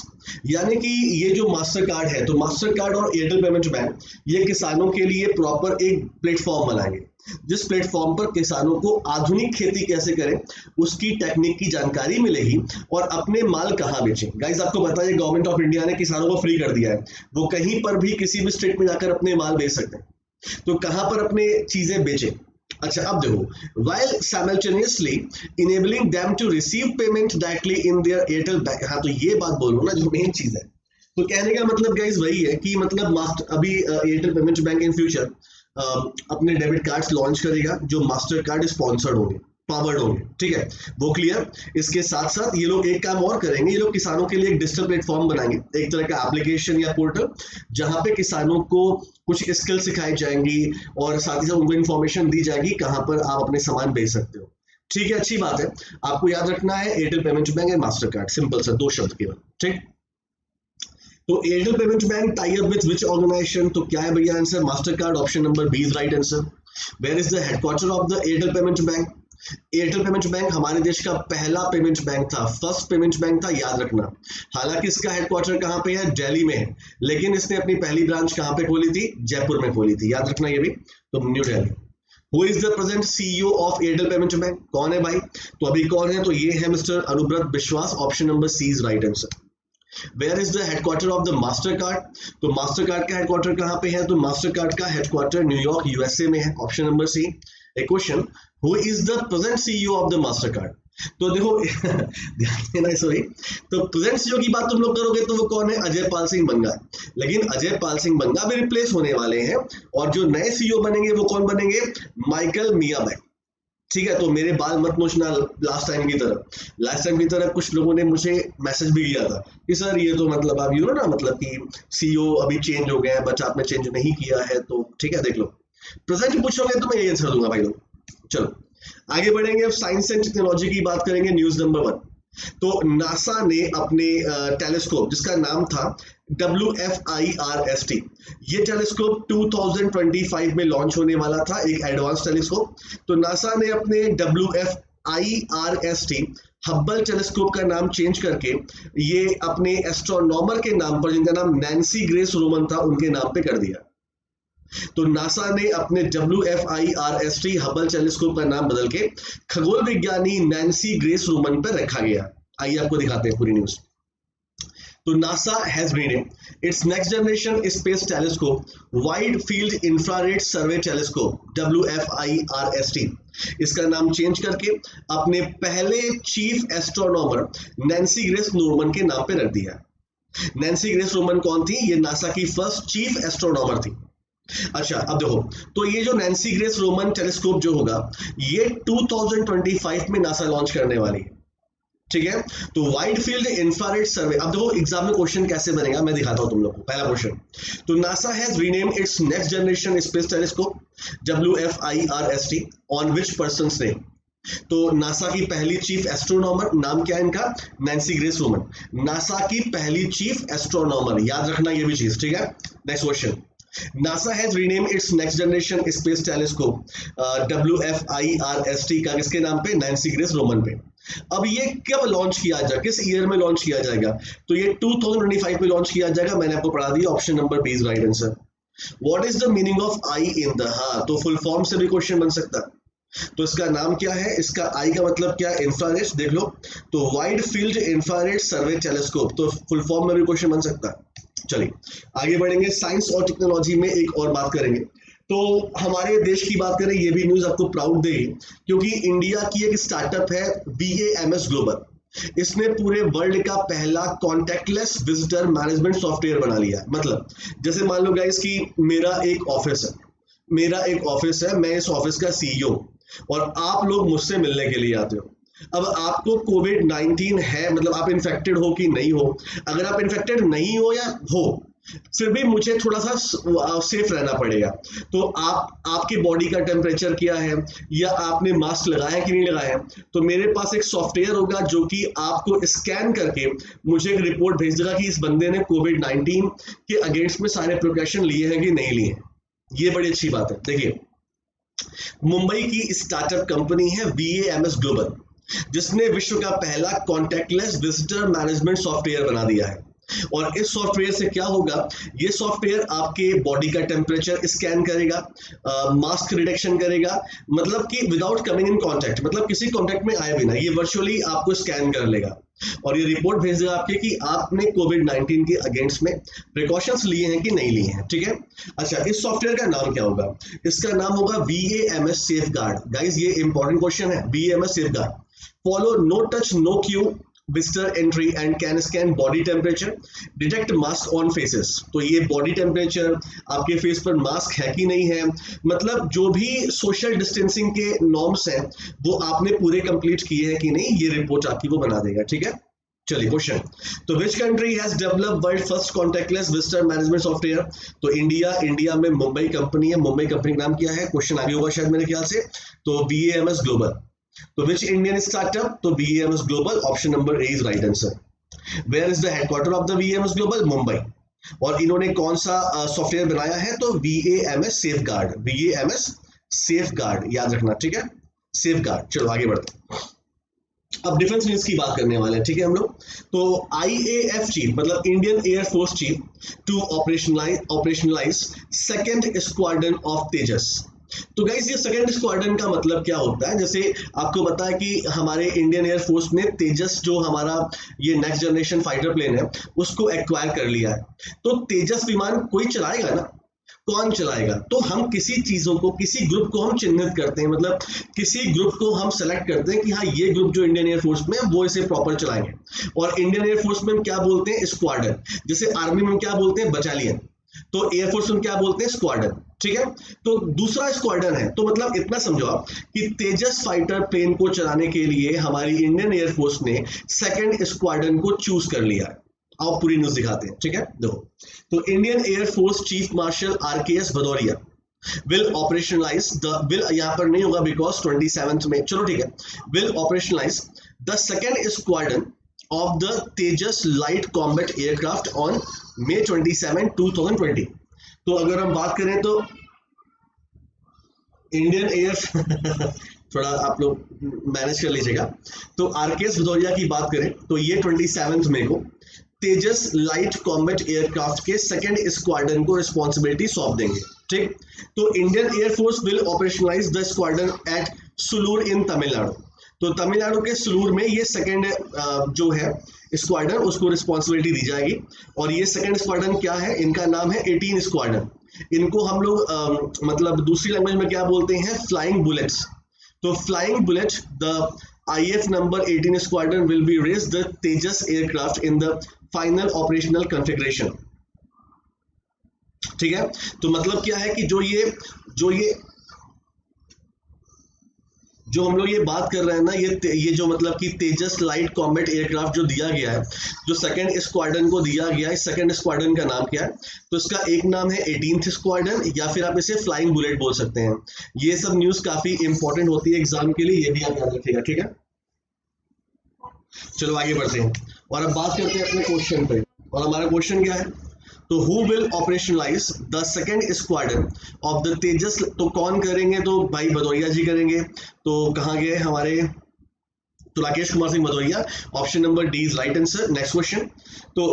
यानी कि ये जो मास्टर कार्ड है, तो मास्टर कार्ड और एयरटेल पेमेंट बैंक ये किसानों के लिए प्रॉपर एक प्लेटफॉर्म बनाएंगे, जिस प्लेटफॉर्म पर किसानों को आधुनिक खेती कैसे करें उसकी टेक्निक की जानकारी मिलेगी और अपने माल कहाँ बेचें। गाइस आपको पता है गवर्नमेंट ऑफ इंडिया ने किसानों को फ्री कर दिया है, वो कहीं पर भी किसी भी स्टेट में जाकर अपने माल बेच सकते हैं, तो कहाँ पर अपने चीजें बेचें। अच्छा अब देखो, while simultaneously enabling them to receive payment directly in their Airtel bank। हाँ तो ये बात बोलो ना जो मेन चीज है, तो कहने का मतलब गाइस वही है कि मतलब अभी Airtel payment bank in future अपने डेबिट कार्ड्स लॉन्च करेगा जो मास्टर कार्ड स्पॉन्सर्ड होंगे, पावर्ड होंगे, ठीक है, वो क्लियर। इसके साथ साथ ये लोग एक काम और करेंगे, ये लोग किसानों के लिए एक डिजिटल प्लेटफॉर्म बनाएंगे, एक तरह का एप्लीकेशन या पोर्टल, जहां पे किसानों को कुछ स्किल सिखाई जाएंगी और साथ ही साथ उनको इन्फॉर्मेशन दी जाएगी कहां पर आप अपने सामान बेच सकते हो। ठीक है, अच्छी बात है, आपको याद रखना है Airtel payment bank and Mastercard, simple सा 2 शब्द केवल, ठीक। तो Airtel payment bank tie up with which organisation, तो क्या है भैया answer? Mastercard, option number B is right answer. Where is the headquarter of the Airtel payment bank? Airtel payment bank हमारे देश का पहला पेमेंट बैंक था, फर्स्ट पेमेंट बैंक था, याद रखना। हालांकि इसका हेडक्वार्टर कहाँ पे है? दिल्ली में है, लेकिन इसने अपनी पहली ब्रांच कहाँ पे खोली थी? जयपुर में खोली थी, याद रखना ये भी, तो new Delhi. Who is the present CEO of Airtel payment bank? कौन है भाई? तो अभी कौन है? तो ये है Mister Anubrata Vishwas, option number C is right answer. Where is the headquarter of the Mastercard? तो मास्टर कार्ड का हेडक्वार्टर कहाँ पे है? तो मास्टर कार्ड का हेडक्वार्टर न्यूयॉर्क यूएसए में है, ऑप्शन नंबर सी। एक question, who is the present CEO of the Mastercard? तो देखो ध्यान देना, सॉरी, तो प्रेजेंट सीईओ की बात तुम लोग करोगे तो वो कौन है? अजय पाल सिंह बंगा। लेकिन अजय पाल सिंह बंगा भी रिप्लेस होने वाले हैं और जो नए सीईओ बनेंगे वो कौन बनेंगे? माइकल मियाबैक, ठीक है। तो मेरे बाल मत नोचना लास्ट टाइम की तरह कुछ लोगों ने मुझे मैसेज भी किया था कि सर ये तो मतलब आप ना मतलब कि सीईओ अभी चेंज हो गए हैं बट आपने चेंज नहीं किया है, तो ठीक है देख लो, प्रेजेंट पूछोगे तो मैं यही आंसर दूंगा भाई लोग। चलो आगे बढ़ेंगे, अब साइंस एंड टेक्नोलॉजी की बात करेंगे। न्यूज नंबर 1, तो नासा ने अपने टेलीस्कोप जिसका नाम था WFIRST, ये टेलीस्कोप 2025 में लॉन्च होने वाला था, एक एडवांस टेलीस्कोप। तो नासा ने अपने WFIRST हब्बल टेलीस्कोप का नाम चेंज करके ये अपने एस्ट्रोनॉमर के नाम पर, जिनका नाम नैन्सी ग्रेस रोमन था, उनके नाम पे कर दिया। तो नासा ने अपने WFIRST हबल टेलीस्कोप का नाम बदल के खगोल विज्ञानी नैन्सी ग्रेस रोमन पर रखा गया। आइए आपको दिखाते हैं पूरी न्यूज। तो NASA has renamed it's next generation space telescope wide field infrared survey telescope WFIRST, इसका नाम चेंज करके अपने पहले chief astronomer Nancy grace Roman के नाम पे रख दिया। नैन्सी ग्रेस रोमन कौन थी? ये नासा की फर्स्ट चीफ एस्ट्रोनॉमर थी। अच्छा अब देखो, तो ये जो नैन्सी ग्रेस रोमन टेलीस्कोप जो होगा ये 2025 में नासा लॉन्च करने वाली है, ठीक है। तो वाइड फील्ड इंफ्रारेड सर्वे, अब देखो एग्जाम में क्वेश्चन कैसे बनेगा मैं दिखाता हूं तुम लोग को। पहला क्वेश्चन, तो NASA has renamed it's next generation space telescope WFIRST on which persons name? तो नासा की पहली चीफ एस्ट्रोनॉमर, नाम क्या है इनका? नैन्सी ग्रेस रोमन, नासा की पहली चीफ एस्ट्रोनॉमर, याद रखना ये भी चीज, ठीक है। Next question, NASA has renamed its next generation space telescope WFIRST का किसके नाम पे? नैन्सी ग्रेस रोमन पे। अब ये कब लॉन्च किया जाएगा, किस ईयर में लॉन्च किया जाएगा? तो ये 2025 में लॉन्च किया जाएगा, मैंने आपको पढ़ा दिया, option number B is right answer. What is the meaning of I in the? हाँ तो फुल फॉर्म से भी क्वेश्चन बन सकता है। तो इसका नाम क्या है? इसका आई का मतलब क्या है? इंफ्रारेड, देख लो, तो वाइड फील्ड इंफ्रारेड सर्वे टेलीस्कोप, तो फुल फॉर्म में भी क्वेश्चन बन सकता है। चलिए आगे बढ़ेंगे, साइंस और टेक्नोलॉजी में एक और बात करेंगे। तो हमारे देश की बात करें, ये भी न्यूज आपको प्राउड देगी क्योंकि इंडिया की एक स्टार्टअप है VAMS ग्लोबल, इसने पूरे वर्ल्ड का पहला कॉन्टैक्टलेस विजिटर मैनेजमेंट सॉफ्टवेयर बना लिया। मतलब जैसे मान लो गाइस कि मेरा एक ऑफिस है, मैं इस ऑफिस का CEO और आप लोग मुझसे मिलने के लिए आते हो। अब आपको कोविड-19 है, मतलब आप इन्फेक्टेड हो कि नहीं हो, अगर आप इन्फेक्टेड नहीं हो या हो फिर भी मुझे थोड़ा सा सेफ रहना पड़ेगा। तो आपके बॉडी का टेम्परेचर क्या है, या आपने मास्क लगाया है कि नहीं लगाया है, तो मेरे पास एक सॉफ्टवेयर होगा जो कि आपको स्कैन करके मुझे एक रिपोर्ट भेज देगा कि इस बंदे ने कोविड-19 के अगेंस्ट में सारे प्रिकॉशन लिए हैं कि नहीं लिए हैं। ये बड़ी अच्छी बात है। देखिए, मुंबई की स्टार्टअप कंपनी है VAMS ग्लोबल, जिसने विश्व का पहला कॉन्टैक्टलेस विजिटर मैनेजमेंट सॉफ्टवेयर बना दिया है। और इस सॉफ्टवेयर से क्या होगा, ये सॉफ्टवेयर आपके बॉडी का टेम्परेचर स्कैन करेगा, मास्क डिटेक्शन करेगा, मतलब कि विदाउट कमिंग इन कांटेक्ट, मतलब किसी कांटेक्ट में आए बिना ये वर्चुअली आपको स्कैन कर लेगा और ये रिपोर्ट भेज देगा आपके कि आपने कोविड-19 के अगेंस्ट में प्रिकॉशंस लिए हैं कि नहीं लिए हैं। ठीक है। अच्छा, इस सॉफ्टवेयर का नाम क्या होगा? इसका नाम होगा VAMS सेफ गार्ड। गाइज, ये इंपॉर्टेंट क्वेश्चन है। VAMS safeguard follow no touch no queue visitor entry and can scan body temperature, detect mask on faces. तो ये बॉडी टेम्परेचर, आपके फेस पर मास्क है कि नहीं है, मतलब जो भी सोशल डिस्टेंसिंग के नॉर्म्स हैं वो आपने पूरे कंप्लीट किए हैं कि नहीं, ये रिपोर्ट आपकी वो बना देगा। ठीक है। चलिए क्वेश्चन, तो which country has developed world first contactless visitor management software? तो इंडिया में मुंबई कंपनी है। मुंबई कंपनी का नाम क्या है? क्वेश्चन आगे होगा शायद मेरे ख्याल से। तो VAMS ग्लोबल। तो which Indian startup? तो VAMS Global, option number A is right answer. Where is the headquarter of the VAMS Global? Mumbai. और इन्होंने कौन सा सॉफ्टवेयर बनाया है? तो VAMS Safeguard, VAMS Safeguard याद रखना। ठीक है, सेफगार्ड। चलो आगे बढ़ते हैं। अब डिफेंस न्यूज की बात करने वाले हैं। ठीक है हम लोग। तो IAF चीफ, मतलब Indian air force chief, to operationalise second squadron of Tejas. तो गाइस, ये सेकेंड स्क्वाड्रन का मतलब क्या होता है? जैसे आपको पता है कि हमारे इंडियन एयरफोर्स ने तेजस, जो हमारा ये नेक्स्ट जनरेशन फाइटर प्लेन है, उसको एक्वायर कर लिया है। तो तेजस विमान कोई चलाएगा ना, कौन चलाएगा? तो हम किसी चीजों को, किसी ग्रुप को हम चिन्हित करते हैं, मतलब किसी ग्रुप को हम सेलेक्ट करते हैं कि हाँ, ये ग्रुप जो इंडियन एयरफोर्स में है वो इसे प्रॉपर चलाएंगे। और इंडियन एयरफोर्स में हम क्या बोलते हैं? स्क्वाड्रन। जैसे आर्मी में क्या बोलते हैं? बटालियन। तो एयरफोर्स में क्या बोलते हैं? स्क्वाड्रन। ठीक है। तो दूसरा स्क्वाड्रन है, तो मतलब इतना समझो आप कि तेजस फाइटर प्लेन को चलाने के लिए हमारी इंडियन एयरफोर्स ने सेकंड स्क्वाड्रन को चूज कर लिया है। आओ पूरी न्यूज दिखाते हैं। ठीक है, देखो। तो Indian air force chief marshal RKS Bhadauria will operationalise the, will यहाँ पर नहीं होगा बिकॉज 27th में, चलो ठीक है, will operationalise the second squadron of the Tejas light combat aircraft on May 27, 2020। तो अगर हम बात करें तो इंडियन एयर थोड़ा आप लोग मैनेज कर लीजिएगा। तो RKS भदौरिया की बात करें तो ये 27 मई को तेजस लाइट कॉम्बैट एयरक्राफ्ट के सेकंड स्क्वाड्रन को रिस्पॉन्सिबिलिटी सौंप देंगे। ठीक। तो Indian air force will operationalise the squadron at Sulur in Tamil Nadu. तो तमिलनाडु के सुलूर में ये सेकंड जो है स्क्वाड्रन, उसको रिस्पॉन्सिबिलिटी दी जाएगी। और ये सेकंड स्क्वाड्रन क्या है? इनका नाम है 18 स्क्वाड्रन। इनको हम लोग मतलब दूसरी लैंग्वेज में क्या बोलते हैं? Flying bullets. तो flying bullet, the IF number 18 squadron will be raise the Tejas aircraft in the final operational configuration. ठीक है। तो मतलब क्या है कि जो हम लोग ये बात कर रहे हैं ना, ये जो मतलब कि तेजस लाइट कॉम्बैट एयरक्राफ्ट जो दिया गया है, जो सेकंड स्क्वाड्रन को दिया गया है, सेकंड स्क्वाड्रन का नाम क्या है? तो इसका एक नाम है 18th स्क्वाड्रन, या फिर आप इसे फ्लाइंग बुलेट बोल सकते हैं। ये सब न्यूज काफी इंपॉर्टेंट होती है एग्जाम के लिए, ये भी आप याद रखिएगा। ठीक है, चलो आगे बढ़ते हैं और अब बात करते हैं अपने क्वेश्चन पे। और हमारा क्वेश्चन क्या है? तो who will operationalize the second squadron of the तेजस। तो कौन करेंगे? तो भाई भदौरिया जी करेंगे। तो कहाँ गए हमारे? तो Rakesh Kumar Singh Bhadauria, option number D is right answer. Next question, तो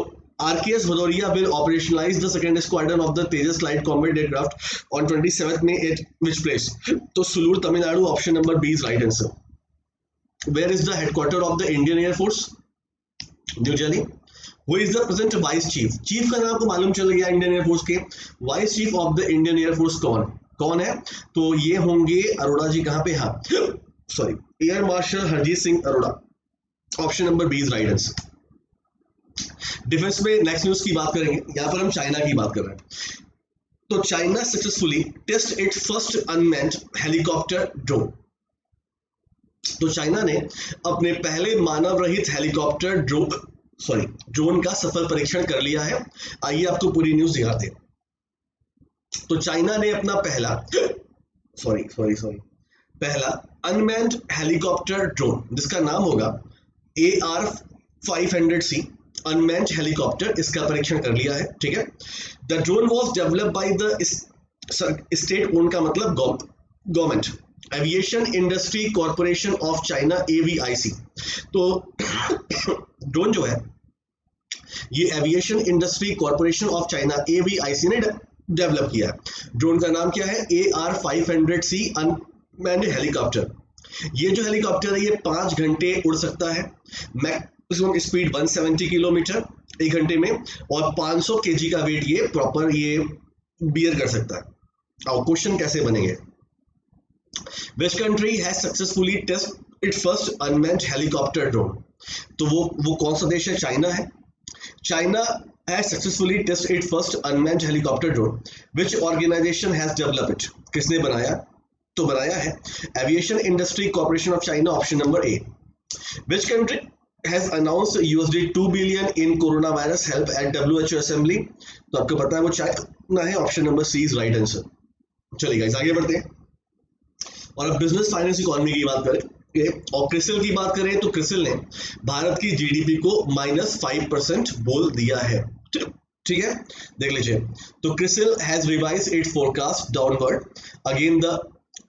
RKS Bhadauria will operationalize the second squadron of the Tejas light combat aircraft on 27th May at which place? तो Sulur Tamil Nadu, option number B is right answer. Where is the headquarter of the Indian Air Force? New Delhi. Who is the present vice chief? Chief का नाम आपको मालूम चल गया इंडियन एयरफोर्स के। Vice chief of the Indian Air Force कौन है? तो ये होंगे अरोड़ा जी। कहाँ पे? हाँ sorry, air marshal Harjit Singh Arora, option number B is right answer. Defence में नेक्स्ट न्यूज की बात करेंगे। यहाँ पर हम चाइना की बात कर रहे हैं। तो China successfully test it first unmanned helicopter drone. तो चाइना ने अपने पहले मानव रहित हेलीकॉप्टर ड्रोन ड्रोन का सफल परीक्षण कर लिया है। आइए आपको पूरी न्यूज दिखाते हैं। तो चाइना ने अपना पहला अनमैन्ड हेलीकॉप्टर ड्रोन, जिसका नाम होगा AR-500C अनमैन्ड हेलीकॉप्टर, इसका परीक्षण कर लिया है। ठीक है, the drone was developed by the state own का मतलब government aviation industry corporation of China AVIC। तो ड्रोन जो है ये aviation industry corporation of China AVIC ने डेवलप किया है। ड्रोन का नाम क्या है? AR-500C unmanned helicopter. ये जो हेलीकॉप्टर है ये 5 घंटे उड़ सकता है, मैक्सिमम स्पीड 170 किलोमीटर 1 घंटे में, और 500 kg का वेट ये प्रॉपर ये बियर कर सकता है। और क्वेश्चन कैसे बनेंगे? Which country has successfully tested its first unmanned helicopter drone? तो वो कौन सा देश है? चाइना है। China has successfully tested its first unmanned helicopter drone. Which organization has developed it? किसने बनाया? तो बनाया है Aviation Industry Corporation of China, option number A. Which country has announced $2 billion in coronavirus help at WHO assembly? तो आपको पता है वो चाइना है, option number C is right answer। चलिए गाइस आगे बढ़ते हैं और अब बिजनेस फाइनेंस इकोनॉमी की बात करें और क्रिसिल की बात करें तो क्रिसिल ने भारत की GDP को -5% बोल दिया है। ठीक है, देख लीजिए। तो CRISIL has revised its forecast downward again the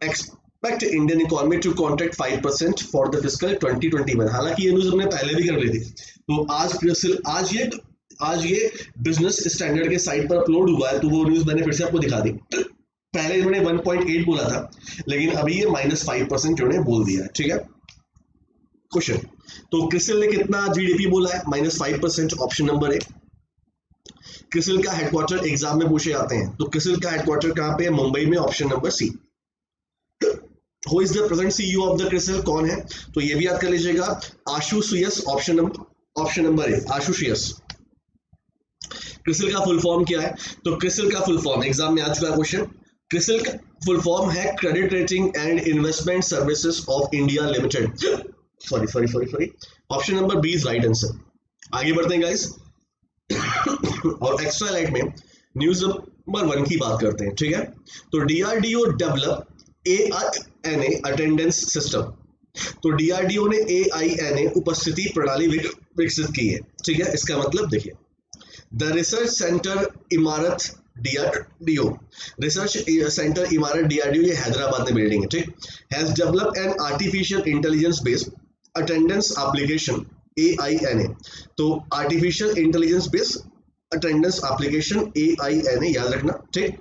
expect Indian economy to contract 5% for the fiscal 2021। हालांकि ये न्यूज हमने पहले भी कर ली थी। तो आज क्रिसिल आज ये बिजनेस स्टैंडर्ड के साइट पर अपलोड हुआ है, तो वो न्यूज मैंने फिर से आपको दिखा दी। पहले इन्होंने 1.8 बोला था, लेकिन अभी ये -5% इन्होंने बोल दिया है। ठीक है, क्वेश्चन, तो क्रिसिल ने कितना GDP बोला है? -5%, ऑप्शन नंबर ए। क्रिसिल का हेडक्वार्टर एग्जाम में पूछे जाते हैं, तो क्रिसिल का हेडक्वार्टर कहाँ पे है? मुंबई में, option number C. Who is the present CEO of the CRISIL? कौन है? तो ये भी याद कर लीजिएगा, Ashu Suyash, option number A, Ashu Suyash. CRISIL का फुल फॉर्म क्या है? तो क्रिसिल का फुल फॉर्म एग्जाम में आ चुका है क्वेश्चन। क्रिसिल का फुल फॉर्म है credit rating and investment services of India limited. Sorry, option number B is right answer. आगे बढ़ते हैं गाइस और एक्स्ट्रा लाइट में न्यूज नंबर 1 की बात करते हैं। ठीक है, तो DRDO develop AINA attendance system. तो DRDO ने AINA उपस्थिति प्रणाली विकसित की है। ठीक है, इसका मतलब देखिए, द रिसर्च सेंटर इमारत DRDO, रिसर्च सेंटर इमारत DRDO, ये हैदराबाद में बिल्डिंग है। ठीक, has develop an artificial intelligence based attendance application AINA। तो artificial intelligence based attendance application AINA याद रखना। ठीक,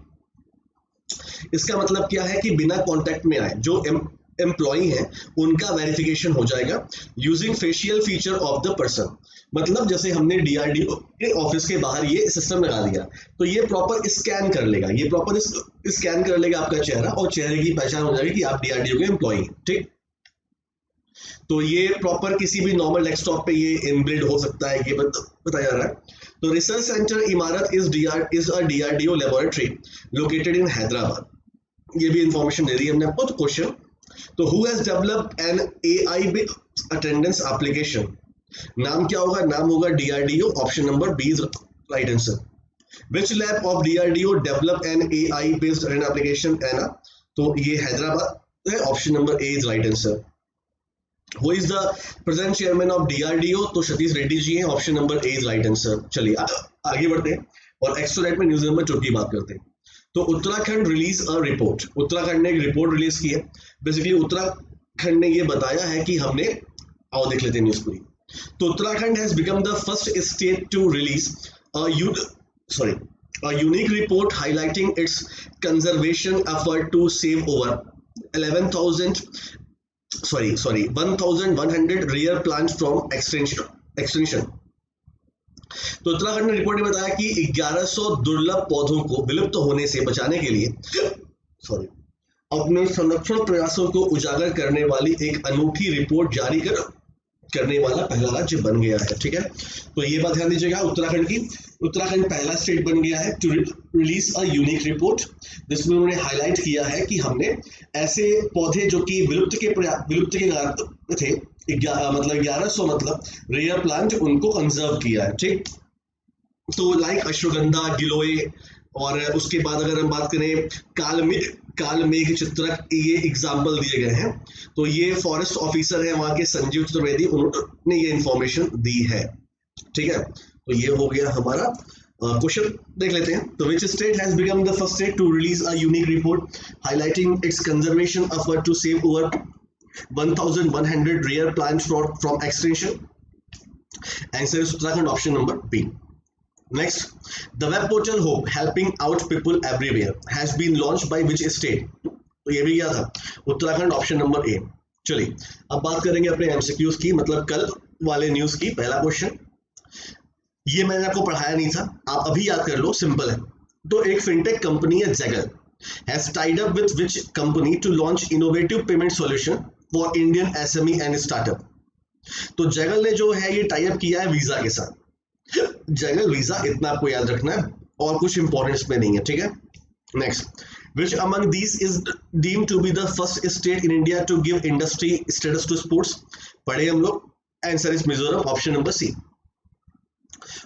इसका मतलब क्या है कि बिना कांटेक्ट में आए जो एम्प्लॉई हैं उनका वेरिफिकेशन हो जाएगा using facial feature of the person. मतलब जैसे हमने DRDO के ऑफिस के बाहर ये सिस्टम लगा दिया, तो ये प्रॉपर स्कैन कर लेगा, स्कैन कर लेगा आपका चेहरा और चेहरे की पहचान हो जाएगी कि आप DRDO के एम्प्लॉई हैं। ठीक, तो ये प्रॉपर किसी भी नॉर्मल डेस्कटॉप पे ये इनबिल्ड हो सकता है, ये बताया जा रहा है। तो रिसर्च सेंटर इमारत is a DRDO laboratory located in Hyderabad. ये भी इंफॉर्मेशन दे दी हमने आपको। तो क्वेश्चन, तो who has developed an AI based attendance application? नाम क्या होगा? नाम होगा DRDO, option number B is right answer. Which lab of DRDO develop an AI based attendance application? एना, तो ये हैदराबाद है, option number A is right answer. Who is the present chairman of DRDO? तो सतीश रेड्डी जी हैं, option number A is right answer. चलिए आगे बढ़ते हैं और एक्स्ट्रा में न्यूज नंबर 2 की बात करते हैं। तो Uttarakhand release a report, Uttarakhand ने एक रिपोर्ट रिलीज की है। बेसिकली उत्तराखंड ने ये बताया है कि हमने, आओ देख लेते हैं न्यूज पूरी। तो Uttarakhand has become the first state to release a unique report highlighting its conservation effort to save over 1100 rare plants from extinction। तो उत्तराखंड ने रिपोर्ट में बताया कि 1100 दुर्लभ पौधों को विलुप्त होने से बचाने के लिए अपने संरक्षण प्रयासों को उजागर करने वाली एक अनूठी रिपोर्ट जारी करने वाला पहला राज्य बन गया है। ठीक है, तो ये बात ध्यान दीजिएगा उत्तराखंड की। उत्तराखंड पहला स्टेट बन गया है to release a unique report, जिसमें उन्होंने हाईलाइट किया है कि हमने ऐसे पौधे जो कि विलुप्त के थे मतलब 1100 मतलब रेयर प्लांट उनको कंजर्व किया है, ठीक। तो लाइक अश्वगंधा, गिलोय, और उसके बाद अगर हम बात करें कालमेघ चित्रक, ये एग्जाम्पल दिए गए हैं। तो ये फॉरेस्ट ऑफिसर है वहां के संजीव चतुर्वेदी, उन्होंने ये इंफॉर्मेशन दी है, ठीक है। तो ये हो गया हमारा क्वेश्चन। देख लेते हैं। तो which state has become the first state to release a unique report highlighting its conservation effort to save over 1100 rare plants from extinction? Answer is Uttarakhand, option number B. Next, the web portal Hope, helping out people everywhere, has been launched by which state? तो ये भी क्या था? उत्तराखंड, ऑप्शन नंबर ए। चलिए अब बात करेंगे अपने एमसीक्यूज की, मतलब कल वाले न्यूज की। पहला क्वेश्चन, ये मैंने आपको पढ़ाया नहीं था, आप अभी याद कर लो, सिंपल है। तो एक फिनटेक कंपनी है Zaggle, has tied up with which company to launch innovative payment solution for Indian SME and startup? तो जैगल ने जो है ये टाई अप किया है वीजा के साथ। जैगल वीजा, इतना आपको याद रखना है, और कुछ इंपॉर्टेंस में नहीं है, ठीक है। Next, which among these is deemed to be the first state in India to give industry status to sports? पढ़े हम लोग। Answer is Mizoram, option number C.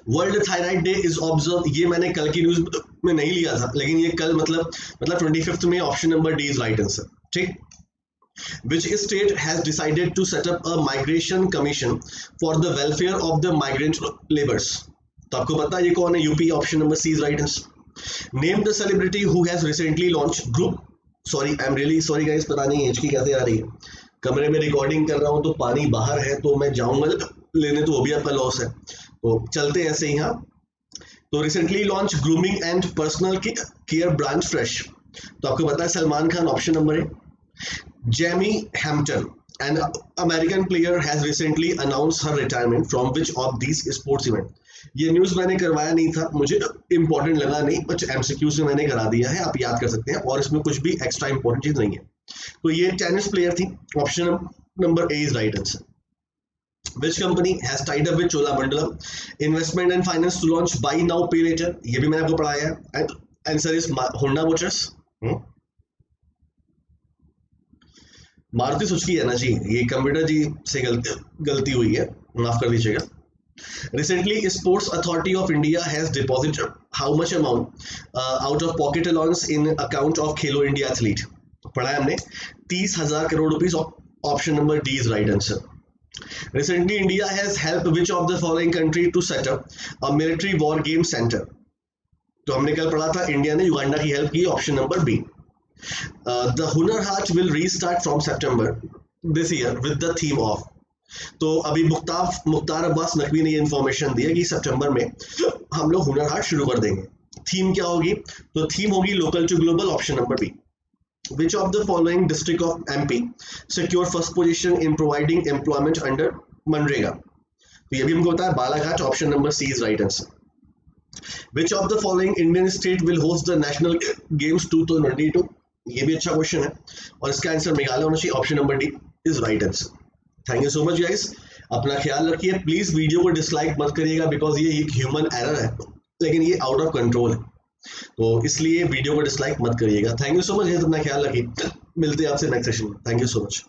World thyroid day is observe, ये मैंने कल की न्यूज में नहीं लिया था, लेकिन ये कल मतलब 25 में, option number D is right answer, ठीक। Which state has decided to set up a migration commission for the welfare of the migrant laborers? तो आपको पता है ये कौन है? UP, option number C is right answer. Name the celebrity who has recently launch group, sorry I am really sorry guys, पता नहीं एच की कैसे आ रही है, कमरे में रिकॉर्डिंग कर रहा हूँ तो पानी बाहर है, तो मैं जाऊंगा लेने, तो वो भी आपका लॉस है, तो चलते हैं ऐसे ही। हाँ, तो recently launch grooming and personal care brand fresh, तो आपको पता है Salman Khan, option number A. Jamie Hampton, an American player, has recently announced her retirement from which of these sports event? ये न्यूज मैंने करवाया नहीं था, मुझे इंपॉर्टेंट लगा नहीं, बट एमसीक्यू से मैंने करा दिया है, आप याद कर सकते हैं, और इसमें कुछ भी एक्स्ट्रा इंपॉर्टेंट चीज नहीं है। तो ये टेनिस प्लेयर थी, option number A is right answer. Which company has tied up with Cholamandalam Investment and Finance to launch buy now pay later? ये भी मैंने आपको पढ़ाया है। Answer is Honda Motors. Maruti Suzuki है ना जी, ये कंप्यूटर जी से गलती हुई है, माफ कर दीजिएगा। Recently sports authority of India has deposited how much amount out of pocket allowance in account of Khelo India athlete? पढ़ा है हमने 30,000 crore rupees, option number D is right answer. Recently India has help which of the following country to set up a military war game centre? तो हमने कल पढ़ा था इंडिया ने युगांडा की हेल्प की, option number B. The Hunar Haat will restart from September this year with the theme of, तो अभी मुख्तार अब्बास नकवी ने ये इंफॉर्मेशन दी है कि सितंबर में हम लोग हुनर हाट शुरू कर देंगे। थीम क्या होगी? तो थीम होगी local to global, option number B. Which of the following district of MP secure first position in providing employment under MNREGA? तो ये भी हमको पता है, Balaghat, option number C is right answer. Which of the following Indian state will host the national games 2022? ये भी अच्छा क्वेश्चन है, और इसका आंसर मेघालय होना चाहिए, option number D is right answer. Thank you so much guys, अपना ख्याल रखिए, प्लीज वीडियो को डिसलाइक मत करिएगा, बिकॉज ये एक ह्यूमन एरर है, लेकिन ये आउट ऑफ कंट्रोल है, तो इसलिए वीडियो को डिसलाइक मत करिएगा। थैंक यू सो मच, अपना ख्याल रखिए, मिलते हैं आपसे नेक्स्ट सेशन में। Thank you so much.